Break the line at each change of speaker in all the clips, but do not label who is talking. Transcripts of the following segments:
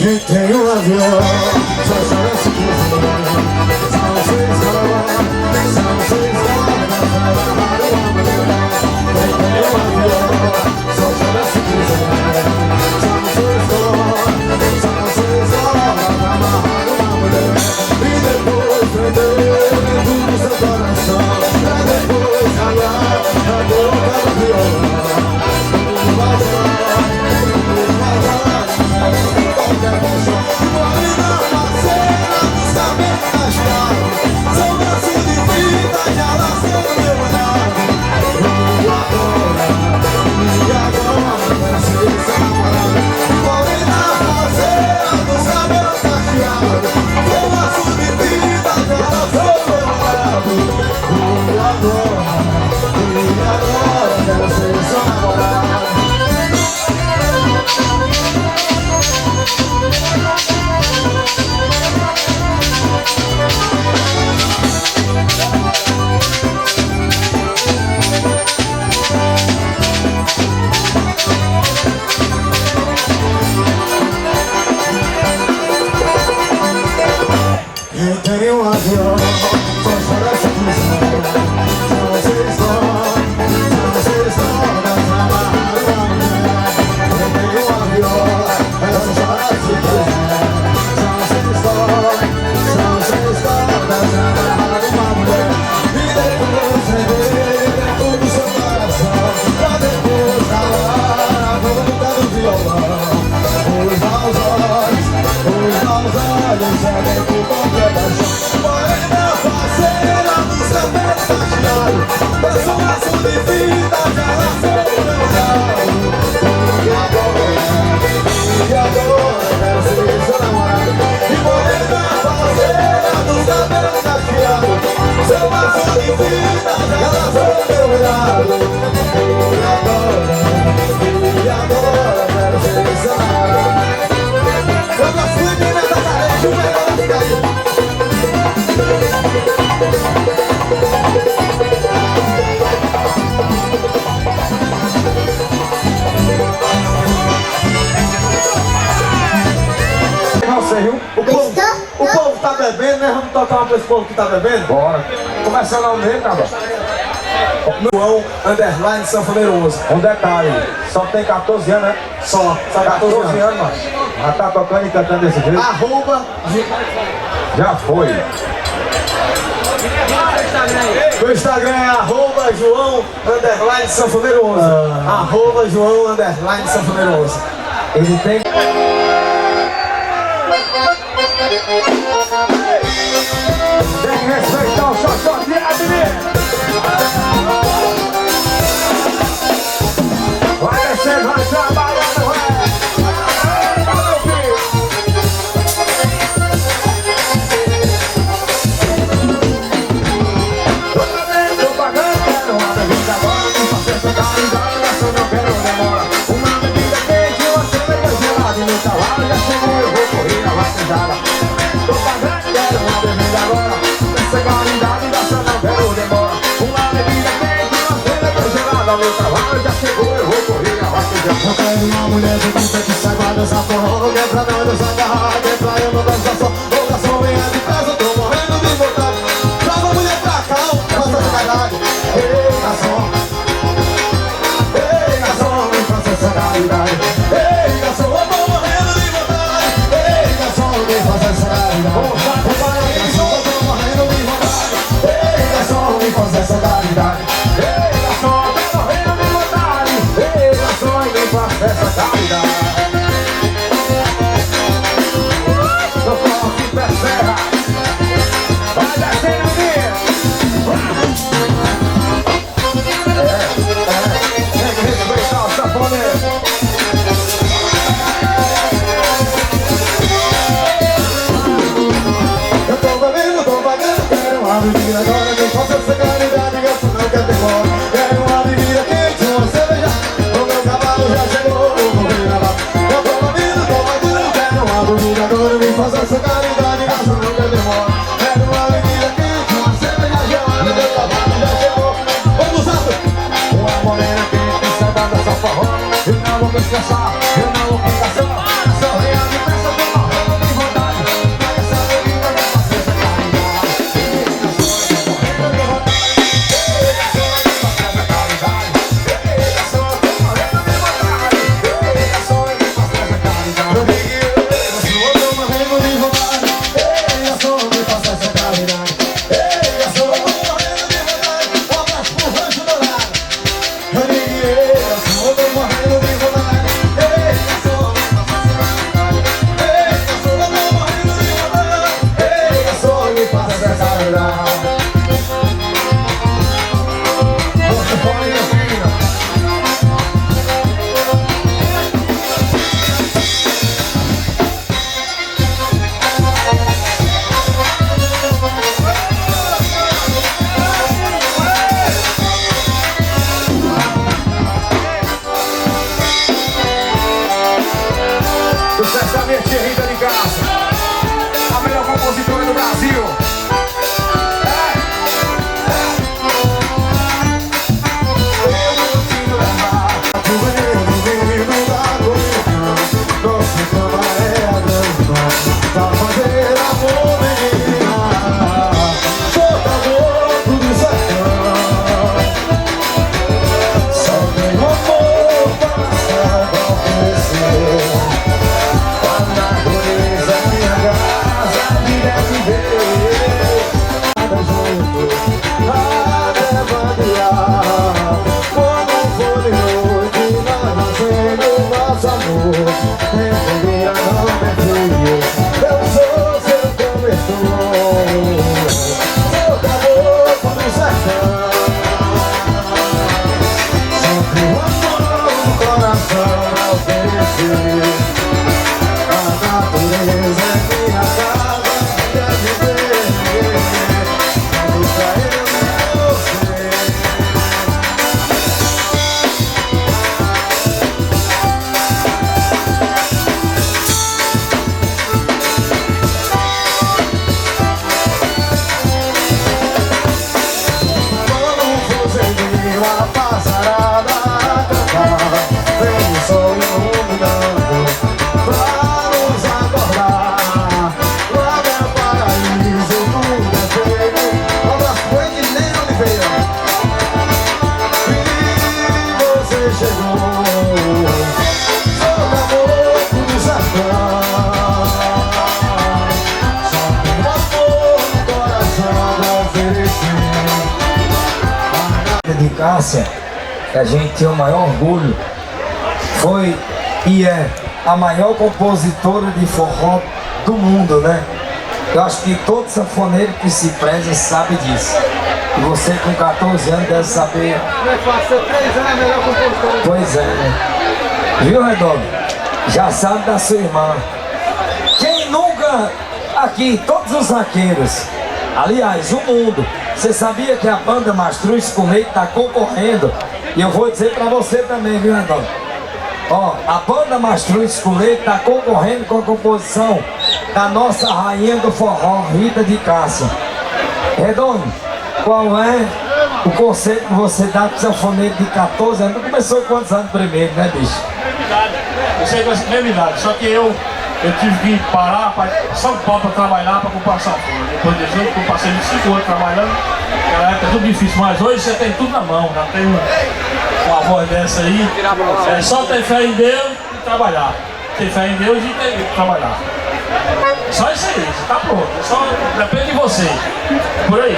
Quem tem um avião só chora se quiser. São 6 horas, são 6 horas para amar uma mulher. Quem tem um avião só chora se quiser. São 6 horas para amar uma mulher. E depois prender tudo no seu coração, pra depois calar a boca do violão. Tudo vai dar, tudo vai dar. Qualquer paixão, morena parceira dos cabelos rasgados, são braços de vida, já laçando meu olhar. E agora, precisa namorar. Morena parceira dos cabelos rasgados, são braços de vida, já laçando meu olhar. E agora, quero ser só namorar. Quem tem um avião só chora se quiser. São 6 horas pra amarrar uma mulher. Quem tem um avião só chora se quiser. São 6 horas pra amarrar uma mulher. E depois render tudo no seu coração, pra depois calar a boca do violão. Os maus olhos cegam por qualquer paixão. Morena parceira dos cabelos rasgados, peço um laço de vida, já laçou o meu galo. E agora, quero ser seu namorado. E morena parceira dos cabelos rasgados, seu laço de vida, já laçou o meu galo. E agora, quero ser seu namorado. Eu gosto de me meter o melhor de cair. tá bebendo, né? Vamos tocar uma pra esse povo que tá bebendo?
Bora. Começa lá o meio, cara.
João, underline, sanfoneiro 11.
Um detalhe, só tem 14 anos, né?
Só
14 anos, mano. Já tá tocando e cantando desse jeito?
Arroba.
Já foi.
Meu Instagram é arroba João, underline, sanfoneiro 11. Arroba João, underline, sanfoneiro 11.
Ele tem... Tem que respeitar o xoxoteado, né? Vai descendo, vai trabalhando, vai! Meu filho! Tô pagando, quero uma bebida agora. Me fazer essa caridade, mas eu não quero demora. Uma bebida quente, uma cerveja gelada. E no cavalo já chegou, eu vou correr na batizada. Tô pagando, quero uma bebida agora. Essa caridade, mas eu não quero demora. Uma bebida quente, uma cerveja gelada. Meu cavalo já chegou, eu vou correr na batizada.
Eu quero uma mulher bonita que saiba dançar forró. Que é pra nós dançar barraca, que é pra eu não dançar só. Ô garçom, venha de casa, eu tô morrendo de vontade. Traga a mulher pra cá, faça essa caridade. Ei, garçom. Ei, garçom, vem fazer essa caridade. Ei, garçom, eu tô morrendo de vontade. Ei, garçom, vem fazer essa caridade. Ei, garçom, eu tô morrendo de vontade. Ei, garçom, vem fazer essa caridade.
Ei, garçom, tá morrendo de vontade. Ei, garçom, vem fazer essa caridade. No forte pé serra. Vai descendo o dia. Tem que respeitar o sanfoneiro.
Eu tô pagando, quero uma bebida agora. Me faça essa caridade, gasto não quer demora. Quero uma bebida quente, uma cerveja. O meu cavalo já chegou, vou correr na lata. Eu tô pagando, quero uma bebida agora. Me faça essa caridade, gasto não quer demora. Quero uma bebida quente, uma cerveja gelada. Meu cavalo já chegou. Vamos, Santo!
Uma morena quente, saiba dançar forró. Eu não vou descansar, eu não vou ficar só. Sorria de peça, tô morrendo de vontade. Vai essa bebida, vai fazer essa caridade. Ei, garçom, tô morrendo de vontade. Ei, garçom, vai fazer essa caridade.
Eu tô morrendo de vontade. Ei, garçom, me faça essa caridade. Ei, garçom, eu tô morrendo de vontade. Um abraço pro Rancho Dourado. Eu digo, ei, garçom, eu tô morrendo de vontade. Ei, garçom, me faça essa caridade. Ei, garçom, eu tô morrendo de vontade. Ei, garçom, me faça essa caridade.
Você fala, minha filha. Sucesso a minha tia Rita de Castro, a melhor compositora do Brasil.
Pra fazer amor, menina. Toda louco do sertão. Só tem amor para oferecer. A natureza é minha casa, a vida é viver. Nada junto, nada é bandear. Quando for de noite, nós nascemos nosso amor. Referia não é frio. Eu sou seu cobertor. Seu caboclo do sertão. Só tenho amor no coração a oferecer. A natureza é minha casa, minha viver. Quando pra eu e você.
Cássia, que a gente tem o maior orgulho, foi e é a maior compositora de forró do mundo, né? Eu acho que todo sanfoneiro que se preza sabe disso. E você com 14 anos deve saber.
Não é fácil, 3 anos é a melhor compositora.
Pois é, né? Viu, Redondo? Já sabe da sua irmã. Quem nunca aqui, todos os vaqueiros, aliás, o mundo, você sabia que a banda Mastruz com Leite está concorrendo? E eu vou dizer pra você também, viu, Redondo? Ó, a banda Mastruz com Leite está concorrendo com a composição da nossa rainha do forró, Rita de Cássia. Redondo, qual é o conceito que você dá para o sanfoneiro de 14 anos? Começou quantos anos primeiro, né, bicho?
Eu sei que é a mesma idade, só que eu tive que parar para São Paulo para trabalhar, para comprar sanfona. Depois de 18, eu passei 25 anos trabalhando, naquela época é tudo difícil, mas hoje você tem tudo na mão, já tem uma voz dessa aí. É só ter fé em Deus e trabalhar. Ter fé em Deus e trabalhar. Só isso aí, você tá pronto. Só depende de você. Por aí.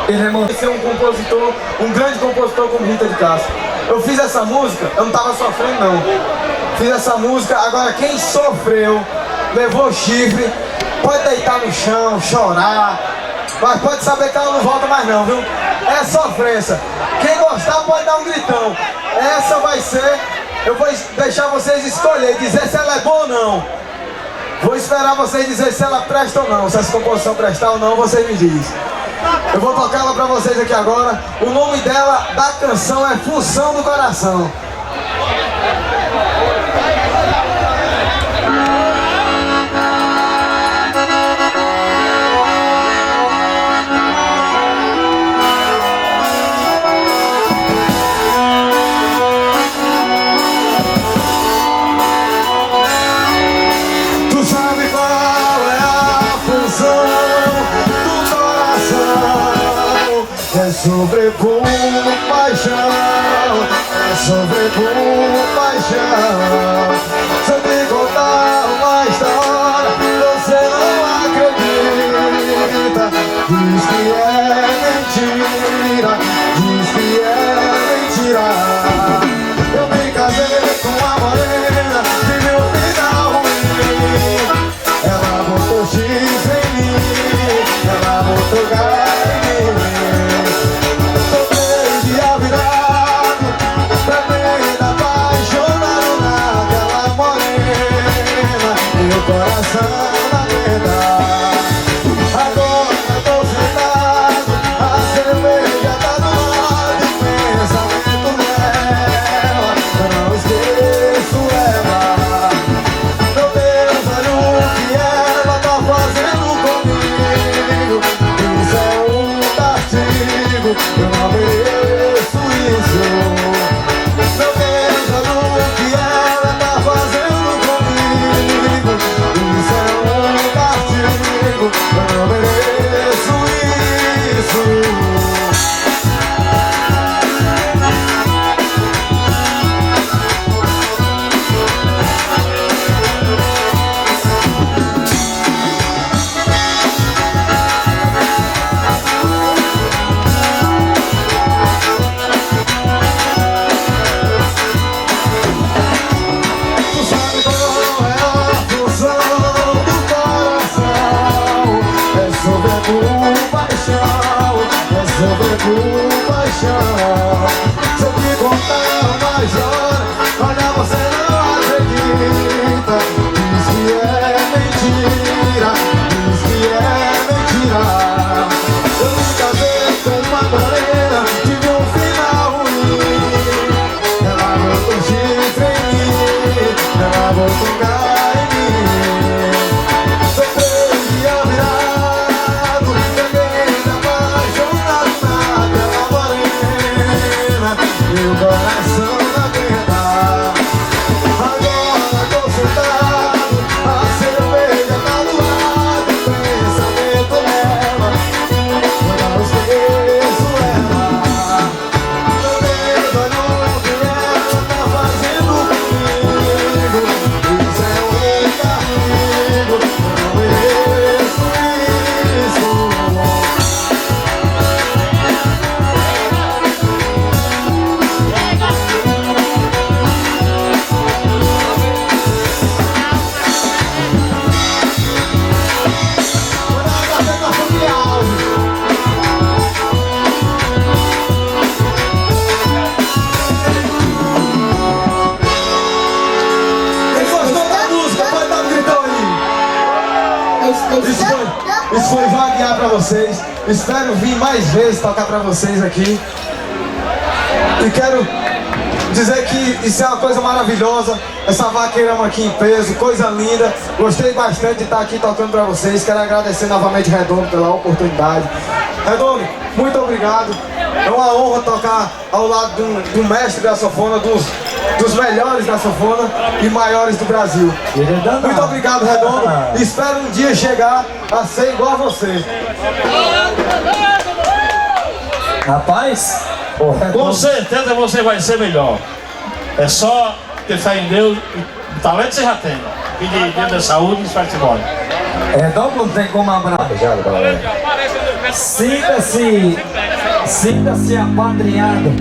Ele é ser um compositor, um grande compositor como Rita de Cássia. Eu fiz essa música, eu não tava sofrendo não. Fiz essa música, agora quem sofreu, levou chifre, pode deitar no chão, chorar, mas pode saber que ela não volta mais não, viu? É sofrência. Quem gostar pode dar um gritão. Essa vai ser, eu vou deixar vocês escolher, dizer se ela é boa ou não. Vou esperar vocês dizer se ela presta ou não, se essa composição prestar ou não, vocês me dizem. Eu vou tocar ela pra vocês aqui agora. O nome dela, da canção, é Função do Coração. Tu sabe qual é a função do coração? É sobrepulo paixão, é sobrepulo paixão. Se eu te contar uma história, você não acredita. Diz que é mentira, diz que é mentira. Eu me casei com uma morena, tive um final ruim. Ela botou X em mim, ela botou H em mim. Tô 3 dias virado, tremendo, apaixonado naquela morena. Meu coração na venda. Agora tô sentado, a cerveja tá do lado, o pensamento nela. Eu não esqueço ela. Meu Deus, olha o que ela tá fazendo comigo. Isso é um castigo, eu não mereço isso. Meu Deus, olha o que ela tá fazendo comigo. Isso é um castigo, eu não mereço isso. Tu sabe qual é a função do coração? É sobrepulo paixão, é sobrepulo paixão. Se eu te contar uma história, olha, você não acredita. Diz que é mentira, diz que é mentira. Eu me casei com uma morena, tive um final ruim. Ela botou chifre em mim, ela botou H em mim. Tô 3 dias virado, tremendo, apaixonado naquela morena. Isso foi vaguear pra vocês. Espero vir mais vezes tocar pra vocês aqui. E quero dizer que isso é uma coisa maravilhosa. Essa vaqueirama aqui em peso, coisa linda. Gostei bastante de estar aqui tocando pra vocês. Quero agradecer novamente Redondo pela oportunidade. Redondo, muito obrigado. É uma honra tocar ao lado do mestre da sanfona, dos melhores da sanfona e maiores do Brasil. Muito obrigado, Redondo. Espero um dia chegar a ser igual a você.
Rapaz, o
Com
Redondo,
certeza você vai ser melhor. É só ter fé em Deus e talento você já tem. Pedir Deus da saúde e vai-se embora.
Redondo não tem como abraçar. Sinta-se apadrinhado